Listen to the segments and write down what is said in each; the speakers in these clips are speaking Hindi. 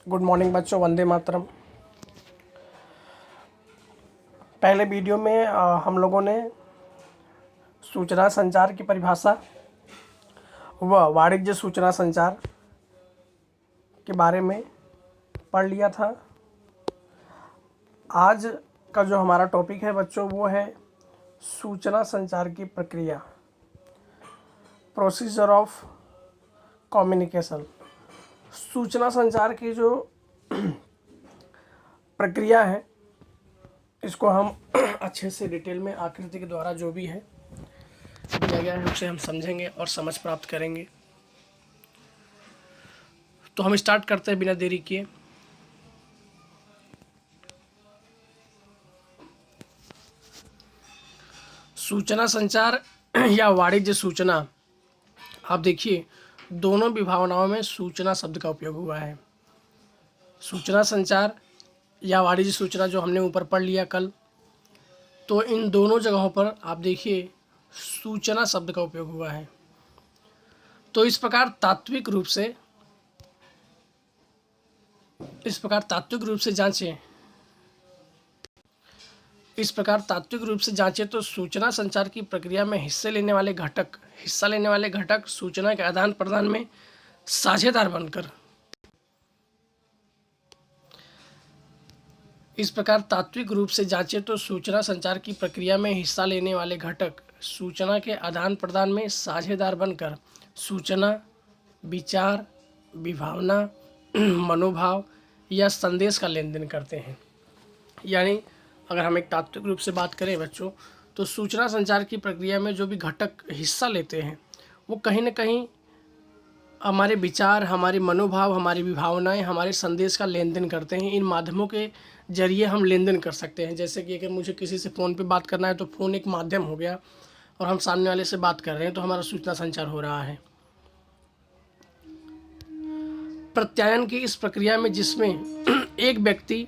गुड मॉर्निंग बच्चों, वंदे मातरम। पहले वीडियो में हम लोगों ने सूचना संचार की परिभाषा व वाणिज्य सूचना संचार के बारे में पढ़ लिया था। आज का जो हमारा टॉपिक है बच्चों वो है सूचना संचार की प्रक्रिया, प्रोसीजर ऑफ कम्युनिकेशन। सूचना संचार की जो प्रक्रिया है इसको हम अच्छे से डिटेल में आकृति के द्वारा जो भी है दिया गया है उसे हम समझेंगे और समझ प्राप्त करेंगे। तो हम स्टार्ट करते हैं बिना देरी किए। सूचना संचार या वाणिज्य सूचना, आप देखिए दोनों विभावनाओं में सूचना शब्द का उपयोग हुआ है। सूचना संचार या वाणिज्य सूचना जो हमने ऊपर पढ़ लिया कल, तो इन दोनों जगहों पर आप देखिए सूचना शब्द का उपयोग हुआ है। तो इस प्रकार तात्विक रूप से जांचें तो सूचना संचार की प्रक्रिया में हिस्सा लेने वाले घटक सूचना के आदान प्रदान में साझेदार बनकर इस प्रकार तात्विक रूप से जांचें तो सूचना संचार की प्रक्रिया में हिस्सा लेने वाले घटक सूचना के आदान प्रदान में साझेदार बनकर सूचना, विचार, विभावना, मनोभाव या संदेश का लेन देन करते हैं। यानी अगर हम एक तात्विक रूप से बात करें बच्चों, तो सूचना संचार की प्रक्रिया में जो भी घटक हिस्सा लेते हैं वो कहीं ना कहीं हमारे विचार, हमारे मनोभाव, हमारी विभावनाएं, हमारे संदेश का लेन देन करते हैं। इन माध्यमों के जरिए हम लेन देन कर सकते हैं। जैसे कि अगर मुझे किसी से फ़ोन पे बात करना है तो फ़ोन एक माध्यम हो गया और हम सामने वाले से बात कर रहे हैं तो हमारा सूचना संचार हो रहा है। प्रत्यायन की इस प्रक्रिया में जिसमें एक व्यक्ति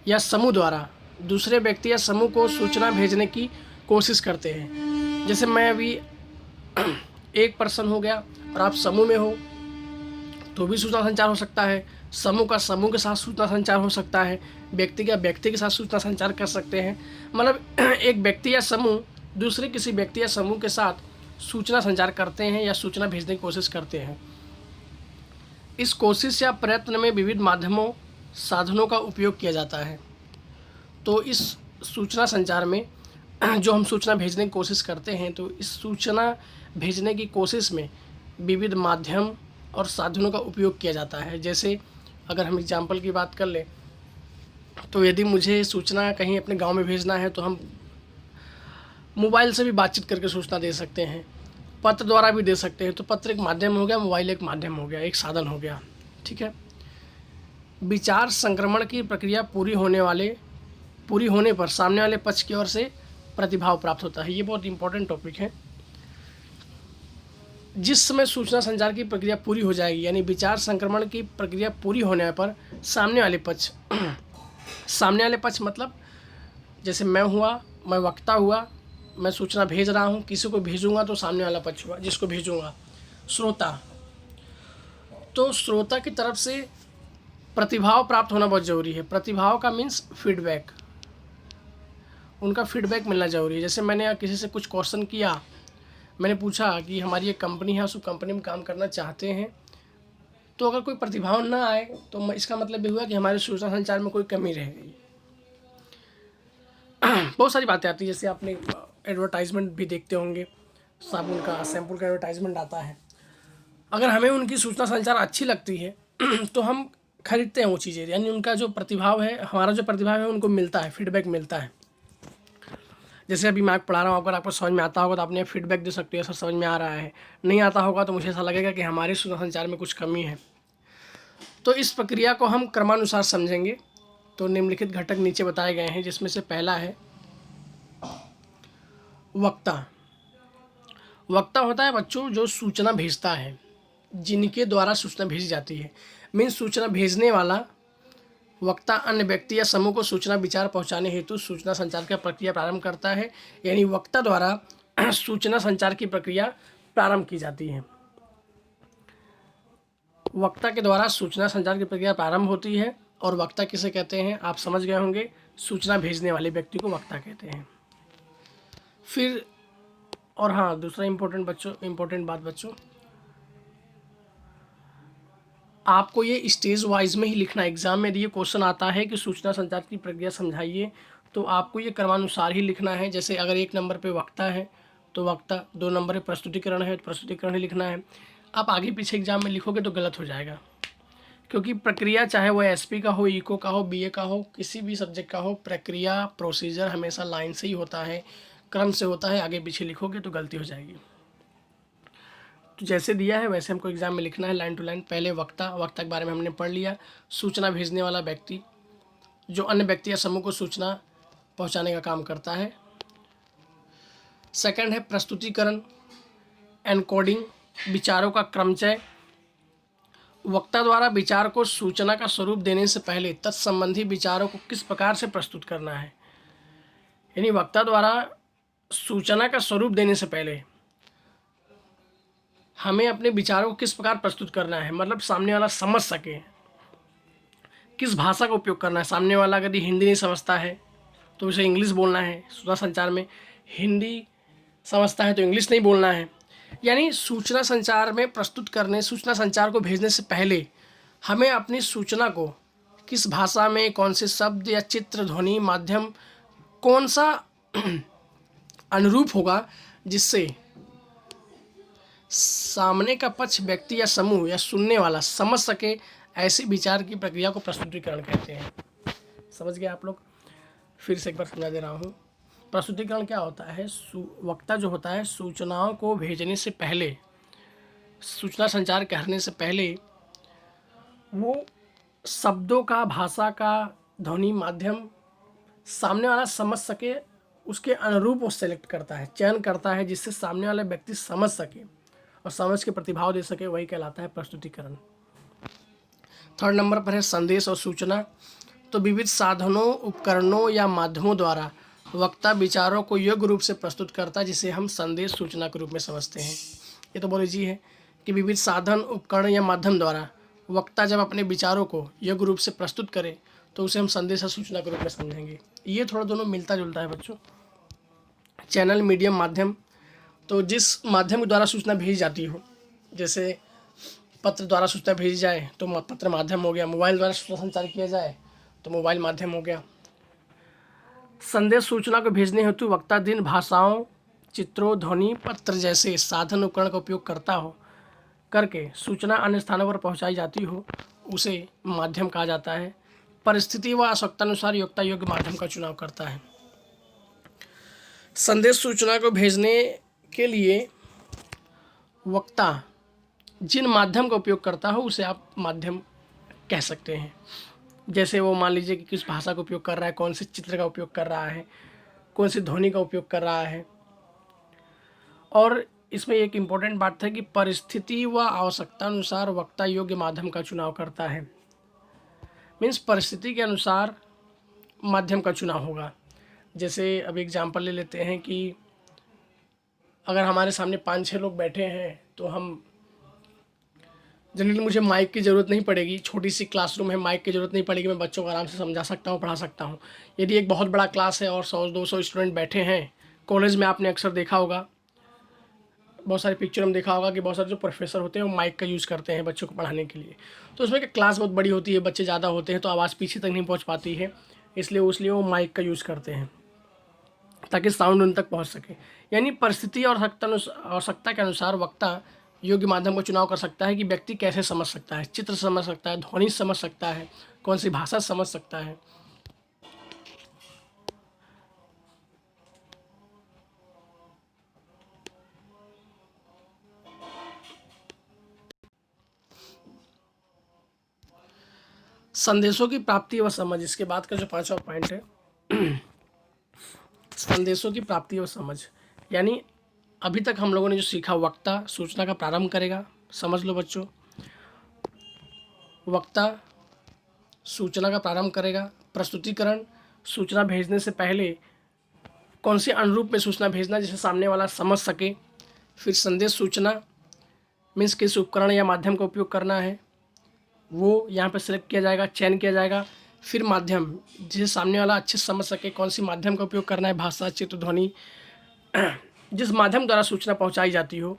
या समूह द्वारा दूसरे व्यक्ति या समूह को सूचना भेजने की कोशिश करते हैं। जैसे मैं अभी एक पर्सन हो गया और आप समूह में हो तो भी सूचना संचार हो सकता है। समूह का समूह के साथ सूचना संचार हो सकता है। व्यक्ति का व्यक्ति के साथ सूचना संचार कर सकते हैं। मतलब एक व्यक्ति या समूह दूसरे किसी व्यक्ति या समूह के साथ सूचना संचार करते हैं या सूचना भेजने की कोशिश करते हैं। इस कोशिश या प्रयत्न में विविध माध्यमों, साधनों का उपयोग किया जाता है। तो इस सूचना संचार में जो हम सूचना भेजने की कोशिश करते हैं, तो इस सूचना भेजने की कोशिश में विविध माध्यम और साधनों का उपयोग किया जाता है। जैसे अगर हम एग्जाम्पल की बात कर लें तो यदि मुझे सूचना कहीं अपने गांव में भेजना है तो हम मोबाइल से भी बातचीत करके सूचना दे सकते हैं, पत्र द्वारा भी दे सकते हैं। तो पत्र एक माध्यम हो गया, मोबाइल एक माध्यम हो गया, एक साधन हो गया। ठीक है। विचार संक्रमण की प्रक्रिया पूरी होने पर सामने वाले पक्ष की ओर से प्रतिभाव प्राप्त होता है। ये बहुत इंपॉर्टेंट टॉपिक है। जिस समय सूचना संचार की प्रक्रिया पूरी हो जाएगी, यानी विचार संक्रमण की प्रक्रिया पूरी होने पर सामने वाले पक्ष मतलब जैसे मैं वक्ता हुआ, मैं सूचना भेज रहा हूँ, किसी को भेजूंगा तो सामने वाला पक्ष हुआ, जिसको भेजूंगा श्रोता। तो श्रोता की तरफ से प्रतिभाव प्राप्त होना बहुत ज़रूरी है। प्रतिभाव का मीन्स फीडबैक, उनका फीडबैक मिलना ज़रूरी है। जैसे मैंने किसी से कुछ क्वेश्चन किया, मैंने पूछा कि हमारी एक कंपनी है, उस कंपनी में काम करना चाहते हैं, तो अगर कोई प्रतिभाव ना आए तो इसका मतलब ये हुआ कि हमारे सूचना संचार में कोई कमी रह गई। बहुत सारी बातें आती है। जैसे आपने एडवर्टाइजमेंट भी देखते होंगे, साबुन का, शैम्पूल का एडवर्टाइजमेंट आता है। अगर हमें उनकी सूचना संचार अच्छी लगती है तो हम खरीदते हैं वो चीज़ें। यानी उनका जो प्रतिभाव है, हमारा जो प्रतिभाव है उनको मिलता है, फीडबैक मिलता है। जैसे अभी मैं पढ़ा रहा हूँ, अगर आपको समझ में आता होगा तो आपने फीडबैक दे सकते हो, सर समझ में आ रहा है। नहीं आता होगा तो मुझे ऐसा लगेगा कि हमारे सूचना संचार में कुछ कमी है। तो इस प्रक्रिया को हम क्रमानुसार समझेंगे। तो निम्नलिखित घटक नीचे बताए गए हैं, जिसमें से पहला है वक्ता। वक्ता होता है बच्चों जो सूचना भेजता है, जिनके द्वारा सूचना भेजी जाती है। मीन्स सूचना भेजने वाला वक्ता अन्य व्यक्ति या समूह को सूचना विचार पहुंचाने हेतु सूचना संचार की प्रक्रिया प्रारंभ करता है। यानी वक्ता द्वारा सूचना संचार की प्रक्रिया प्रारंभ की जाती है। वक्ता के द्वारा सूचना संचार की प्रक्रिया प्रारंभ होती है। और वक्ता किसे कहते हैं आप समझ गए होंगे, सूचना भेजने वाले व्यक्ति को वक्ता कहते हैं। फिर और हाँ, दूसरा इम्पोर्टेंट बात बच्चों, आपको ये स्टेज वाइज में ही लिखना है। एग्जाम में ये क्वेश्चन आता है कि सूचना संचार की प्रक्रिया समझाइए, तो आपको ये क्रमानुसार ही लिखना है। जैसे अगर 1 नंबर पे वक्ता है तो वक्ता, 2 नंबर पे प्रस्तुतिकरण है तो प्रस्तुतिकरण ही लिखना है। आप आगे पीछे एग्जाम में लिखोगे तो गलत हो जाएगा, क्योंकि प्रक्रिया चाहे वो एसपी का हो, इको का हो, बीए का हो, किसी भी सब्जेक्ट का हो, प्रक्रिया प्रोसीजर हमेशा लाइन से ही होता है, क्रम से होता है। आगे पीछे लिखोगे तो गलती हो जाएगी। तो जैसे दिया है वैसे हमको एग्जाम में लिखना है, लाइन टू लाइन। पहले वक्ता के बारे में हमने पढ़ लिया, सूचना भेजने वाला व्यक्ति जो अन्य व्यक्ति या समूह को सूचना पहुंचाने का काम करता है। सेकंड है प्रस्तुतिकरण, एनकोडिंग, विचारों का क्रमचय। वक्ता द्वारा विचार को सूचना का स्वरूप देने से पहले तत्संबंधी विचारों को किस प्रकार से प्रस्तुत करना है। यानी वक्ता द्वारा सूचना का स्वरूप देने से पहले हमें अपने विचारों को किस प्रकार प्रस्तुत करना है, मतलब सामने वाला समझ सके। किस भाषा का उपयोग करना है, सामने वाला अगर हिंदी नहीं समझता है तो उसे इंग्लिश बोलना है। सूचना संचार में हिंदी समझता है तो इंग्लिश नहीं बोलना है। यानी सूचना संचार में प्रस्तुत करने, सूचना संचार को भेजने से पहले हमें अपनी सूचना को किस भाषा में, कौन से शब्द या चित्र, ध्वनि, माध्यम, कौन सा अनुरूप होगा जिससे सामने का पक्ष, व्यक्ति या समूह या सुनने वाला समझ सके, ऐसे विचार की प्रक्रिया को प्रस्तुतिकरण कहते हैं। समझ गए आप लोग? फिर से एक बार समझा दे रहा हूँ। प्रस्तुतिकरण क्या होता है? वक्ता जो होता है सूचनाओं को भेजने से पहले, सूचना संचार करने से पहले वो शब्दों का, भाषा का, ध्वनि, माध्यम सामने वाला समझ सके, उसके अनुरूप वो सेलेक्ट करता है, चयन करता है, जिससे सामने वाला व्यक्ति समझ सके और समझ के प्रतिभाव दे सके, वही कहलाता है प्रस्तुतिकरण। थर्ड नंबर पर है संदेश और सूचना। तो विविध साधनों, उपकरणों या माध्यमों द्वारा वक्ता विचारों को योग्य रूप से प्रस्तुत करता है, जिसे हम संदेश सूचना के रूप में समझते हैं। ये तो बहुत ईजी है कि विविध साधन, उपकरण या माध्यम द्वारा वक्ता जब अपने विचारों को योग्य रूप से प्रस्तुत करे तो उसे हम संदेश और सूचना के रूप में समझेंगे। ये थोड़ा दोनों मिलता जुलता है बच्चों। चैनल, मीडियम, माध्यम, तो जिस माध्यम के द्वारा सूचना भेजी जाती हो, जैसे पत्र द्वारा सूचना भेजी जाए तो पत्र माध्यम हो गया, मोबाइल द्वारा सूचना संचार किया जाए तो मोबाइल माध्यम हो गया। संदेश सूचना को भेजने हेतु वक्ता जिन भाषाओं, चित्रों, ध्वनि, पत्र जैसे साधन उपकरण का उपयोग करके सूचना अन्य स्थानों पर पहुंचाई जाती हो, उसे माध्यम कहा जाता है। परिस्थिति व आवश्यकतानुसार वक्ता योग्य माध्यम का चुनाव करता है। संदेश सूचना को भेजने के लिए वक्ता जिन माध्यम का उपयोग करता हो उसे आप माध्यम कह सकते हैं। जैसे वो मान लीजिए कि किस भाषा का उपयोग कर रहा है, कौन से चित्र का उपयोग कर रहा है, कौन सी ध्वनि का उपयोग कर रहा है। और इसमें एक इम्पोर्टेंट बात है कि परिस्थिति व आवश्यकता अनुसार वक्ता योग्य माध्यम का चुनाव करता है। मीन्स परिस्थिति के अनुसार माध्यम का चुनाव होगा। जैसे अब एग्जाम्पल ले लेते हैं कि अगर हमारे सामने 5-6 लोग बैठे हैं तो हम जनरली, मुझे माइक की ज़रूरत नहीं पड़ेगी, छोटी सी क्लासरूम है, माइक की ज़रूरत नहीं पड़ेगी, मैं बच्चों को आराम से समझा सकता हूँ, पढ़ा सकता हूँ। यदि एक बहुत बड़ा क्लास है और 100-200 स्टूडेंट बैठे हैं, कॉलेज में आपने अक्सर देखा होगा, बहुत सारे पिक्चर में देखा होगा कि बहुत सारे जो प्रोफेसर होते हैं वो माइक का यूज़ करते हैं बच्चों को पढ़ाने के लिए। तो उसमें कि क्लास बहुत बड़ी होती है, बच्चे ज़्यादा होते हैं तो आवाज़ पीछे तक नहीं पहुँच पाती है, इसलिए वो माइक का यूज़ करते हैं ताकि साउंड उन तक पहुँच सके। यानी परिस्थिति और आवश्यकता के अनुसार वक्ता योग्य माध्यम का चुनाव कर सकता है कि व्यक्ति कैसे समझ सकता है, चित्र समझ सकता है, ध्वनि समझ सकता है, कौन सी भाषा समझ सकता है। संदेशों की प्राप्ति व समझ, इसके बाद का जो 5वां पॉइंट है संदेशों की प्राप्ति व समझ। यानी अभी तक हम लोगों ने जो सीखा, वक्ता सूचना का प्रारंभ करेगा, समझ लो बच्चों, वक्ता सूचना का प्रारंभ करेगा। प्रस्तुतिकरण, सूचना भेजने से पहले कौन से अनुरूप में सूचना भेजना जिसे सामने वाला समझ सके। फिर संदेश सूचना मीन्स किस उपकरण या माध्यम का उपयोग करना है। वो यहाँ पे सिलेक्ट किया जाएगा, चयन किया जाएगा। फिर माध्यम, जिसे सामने वाला अच्छे से समझ सके कौन सी माध्यम का उपयोग करना है, भाषा, चित्र, ध्वनि, जिस माध्यम द्वारा सूचना पहुँचाई जाती हो।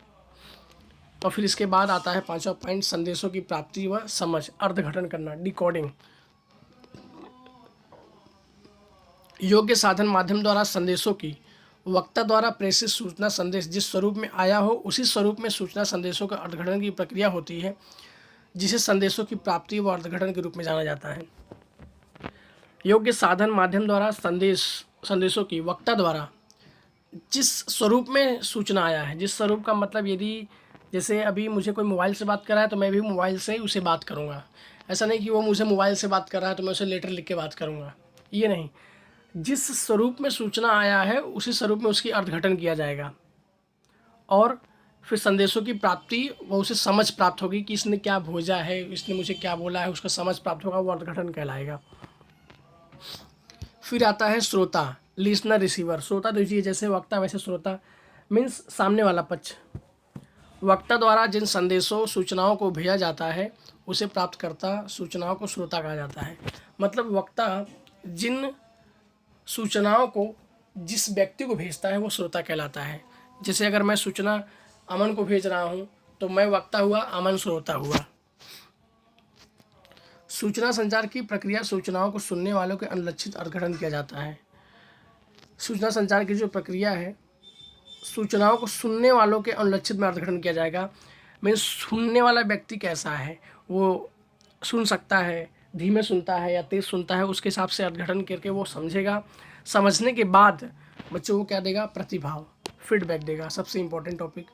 और फिर इसके बाद आता है 5वां पॉइंट, संदेशों की प्राप्ति व समझ, अर्धघटन करना, डिकोडिंग। योग्य साधन माध्यम द्वारा संदेशों की वक्ता द्वारा प्रेषित सूचना संदेश जिस स्वरूप में आया हो उसी स्वरूप में सूचना संदेशों का अर्धघटन की प्रक्रिया होती है, जिसे संदेशों की प्राप्ति व अर्धघटन के रूप में जाना जाता है। योग्य साधन माध्यम द्वारा संदेशों की वक्ता द्वारा जिस स्वरूप में सूचना आया है, जिस स्वरूप का मतलब, यदि जैसे अभी मुझे कोई मोबाइल से बात कर रहा है तो मैं भी मोबाइल से उसे बात करूँगा। ऐसा नहीं कि वो मुझे मोबाइल से बात कर रहा है तो मैं उसे लेटर लिख के बात करूँगा, ये नहीं। जिस स्वरूप में सूचना आया है उसी स्वरूप में उसकी अर्धघटन किया जाएगा और फिर संदेशों की प्राप्ति, वो उसे समझ प्राप्त होगी कि इसने क्या भेजा है, इसने मुझे क्या बोला है, उसका समझ प्राप्त होगा, वो अर्धघटन कहलाएगा। फिर आता है श्रोता, लिसनर, रिसीवर। श्रोता देखिए जैसे वक्ता वैसे श्रोता, मीन्स सामने वाला पक्ष। वक्ता द्वारा जिन संदेशों सूचनाओं को भेजा जाता है उसे प्राप्तकर्ता सूचनाओं को श्रोता कहा जाता है। मतलब वक्ता जिन सूचनाओं को जिस व्यक्ति को भेजता है वो श्रोता कहलाता है। जैसे अगर मैं सूचना अमन को भेज रहा हूँ तो मैं वक्ता हुआ, अमन श्रोता हुआ। सूचना संचार की प्रक्रिया, सूचनाओं को सुनने वालों के अनुलक्षित अर्धघटन किया जाता है। सूचना संचार की जो प्रक्रिया है, सूचनाओं को सुनने वालों के अनुलक्षित में अर्धघटन किया जाएगा। मीन्स सुनने वाला व्यक्ति कैसा है, वो सुन सकता है, धीमे सुनता है या तेज़ सुनता है, उसके हिसाब से अर्धघटन करके वो समझेगा। समझने के बाद बच्चों को क्या देगा, प्रतिभाव, फीडबैक देगा। सबसे इम्पोर्टेंट टॉपिक,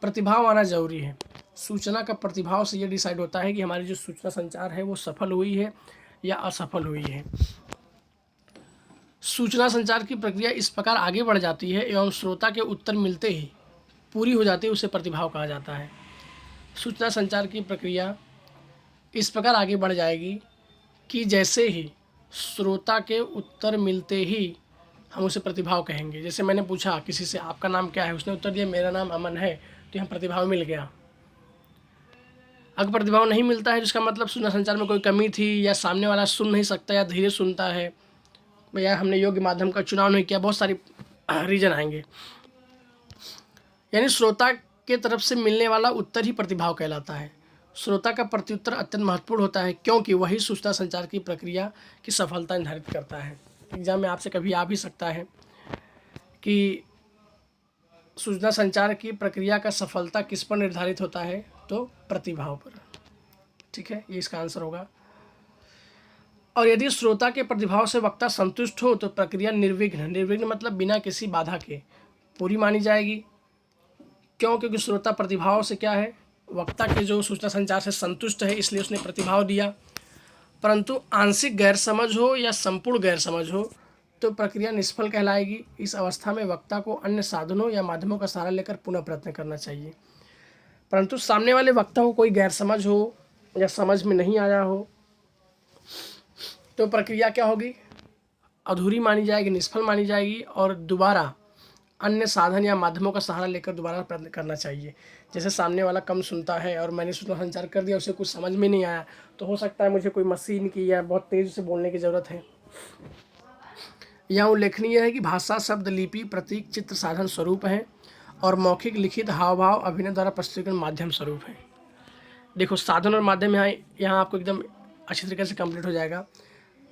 प्रतिभाव आना ज़रूरी है। सूचना का प्रतिभाव से ये डिसाइड होता है कि हमारी जो सूचना संचार है वो सफल हुई है या असफल हुई है। सूचना संचार की प्रक्रिया इस प्रकार आगे बढ़ जाती है एवं श्रोता के उत्तर मिलते ही पूरी हो जाती है, उसे प्रतिभाव कहा जाता है। सूचना संचार की प्रक्रिया इस प्रकार आगे बढ़ जाएगी कि जैसे ही श्रोता के उत्तर मिलते ही हम उसे प्रतिभाव कहेंगे। जैसे मैंने पूछा किसी से आपका नाम क्या है, उसने उत्तर दिया मेरा नाम अमन है, तो यहाँ प्रतिभाव मिल गया। अगर प्रतिभाव नहीं मिलता है जिसका मतलब सूचना संचार में कोई कमी थी, या सामने वाला सुन नहीं सकता या धीरे सुनता है, या हमने योग्य माध्यम का चुनाव नहीं किया, बहुत सारी रीजन आएंगे। यानी श्रोता के तरफ से मिलने वाला उत्तर ही प्रतिभाव कहलाता है। श्रोता का प्रत्युत्तर अत्यंत महत्वपूर्ण होता है क्योंकि वही सूचना संचार की प्रक्रिया की सफलता निर्धारित करता है। एग्जाम में आपसे कभी आ भी सकता है कि सूचना संचार की प्रक्रिया का सफलता किस पर निर्धारित होता है, तो प्रतिभाव पर। ठीक है, ये इसका आंसर होगा। और यदि श्रोता के प्रतिभाव से वक्ता संतुष्ट हो तो प्रक्रिया निर्विघ्न, निर्विघ्न मतलब बिना किसी बाधा के, पूरी मानी जाएगी। क्यों? क्योंकि श्रोता प्रतिभाव से क्या है, वक्ता के जो सूचना संचार से संतुष्ट है, इसलिए उसने प्रतिभाव दिया। परंतु आंशिक गैरसमझ हो या संपूर्ण गैरसमझ हो तो प्रक्रिया निष्फल कहलाएगी। इस अवस्था में वक्ता को अन्य साधनों या माध्यमों का सहारा लेकर पुनः प्रयत्न करना चाहिए। परंतु सामने वाले वक्ता को कोई गैरसमझ हो या समझ में नहीं आया हो तो प्रक्रिया क्या होगी, अधूरी मानी जाएगी, निष्फल मानी जाएगी और दोबारा अन्य साधन या माध्यमों का सहारा लेकर दोबारा प्रयत्न करना चाहिए। जैसे सामने वाला कम सुनता है और मैंने सूचना संचार कर दिया, उसे कुछ समझ में नहीं आया, तो हो सकता है मुझे कोई मशीन की या बहुत तेज़ से बोलने की ज़रूरत है। यहाँ उल्लेखनीय है कि भाषा, शब्द, लिपि, प्रतीक, चित्र साधन स्वरूप हैं और मौखिक, लिखित, हाव भाव, अभिनय द्वारा प्रस्तुतीकरण माध्यम स्वरूप है। देखो साधन और माध्यम यहाँ आपको एकदम अच्छी तरीके से कंप्लीट हो जाएगा।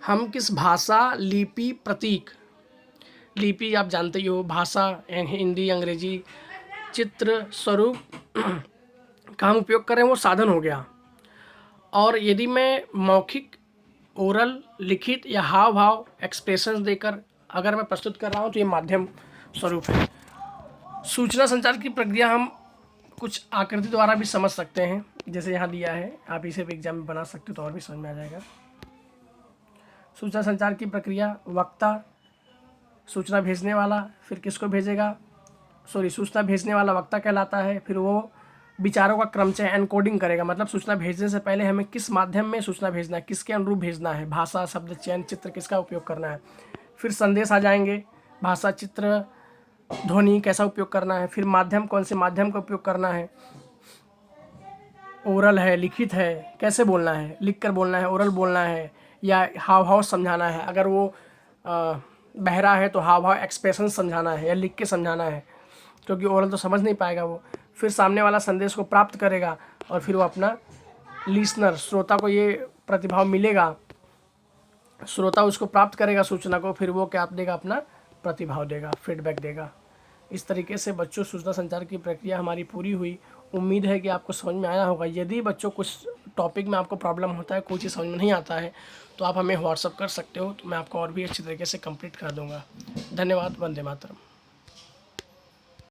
हम किस भाषा, लिपि, प्रतीक, लिपि आप जानते ही हो, भाषा हिंदी, अंग्रेजी, चित्र, स्वरूप का हम उपयोग कर रहे हैं, वो साधन हो गया। और यदि मैं मौखिक, ओरल, लिखित या हाव भाव, एक्सप्रेशंस देकर अगर मैं प्रस्तुत कर रहा हूँ तो ये माध्यम स्वरूप है। सूचना संचार की प्रक्रिया हम कुछ आकृति द्वारा भी समझ सकते हैं, जैसे यहाँ दिया है, आप इसे भी एग्जाम में बना सकते हो तो और भी समझ में आ जाएगा। सूचना संचार की प्रक्रिया, वक्ता सूचना भेजने वाला, फिर किसको भेजेगा, सूचना भेजने वाला वक्ता कहलाता है। फिर वो विचारों का क्रमचय एनकोडिंग करेगा, मतलब सूचना भेजने से पहले हमें किस माध्यम में सूचना भेजना है, किसके अनुरूप भेजना है, भाषा, शब्द चयन, चित्र किसका उपयोग करना है। फिर संदेश आ जाएंगे, भाषा, चित्र, ध्वनि कैसा उपयोग करना है, फिर माध्यम, कौन से माध्यम का उपयोग करना है। ओरल है, लिखित है, कैसे बोलना है, लिख कर बोलना है, ओरल बोलना है, या हाव भाव समझाना है। अगर वो बहरा है तो हाव भाव एक्सप्रेशन समझाना है या लिख के समझाना है, क्योंकि ओरल तो समझ नहीं पाएगा वो। फिर सामने वाला संदेश को प्राप्त करेगा और फिर वो अपना लिसनर, श्रोता को ये प्रतिभाव मिलेगा, श्रोता उसको प्राप्त करेगा सूचना को, फिर वो क्या देगा, अपना प्रतिभाव देगा, फीडबैक देगा। इस तरीके से बच्चों सूचना संचार की प्रक्रिया हमारी पूरी हुई। उम्मीद है कि आपको समझ में आया होगा। यदि बच्चों कुछ टॉपिक में आपको प्रॉब्लम होता है, कोई चीज़ समझ में नहीं आता है, तो आप हमें व्हाट्सअप कर सकते हो, तो मैं आपको और भी अच्छी तरीके से कंप्लीट कर दूंगा। धन्यवाद। वंदे मातरम।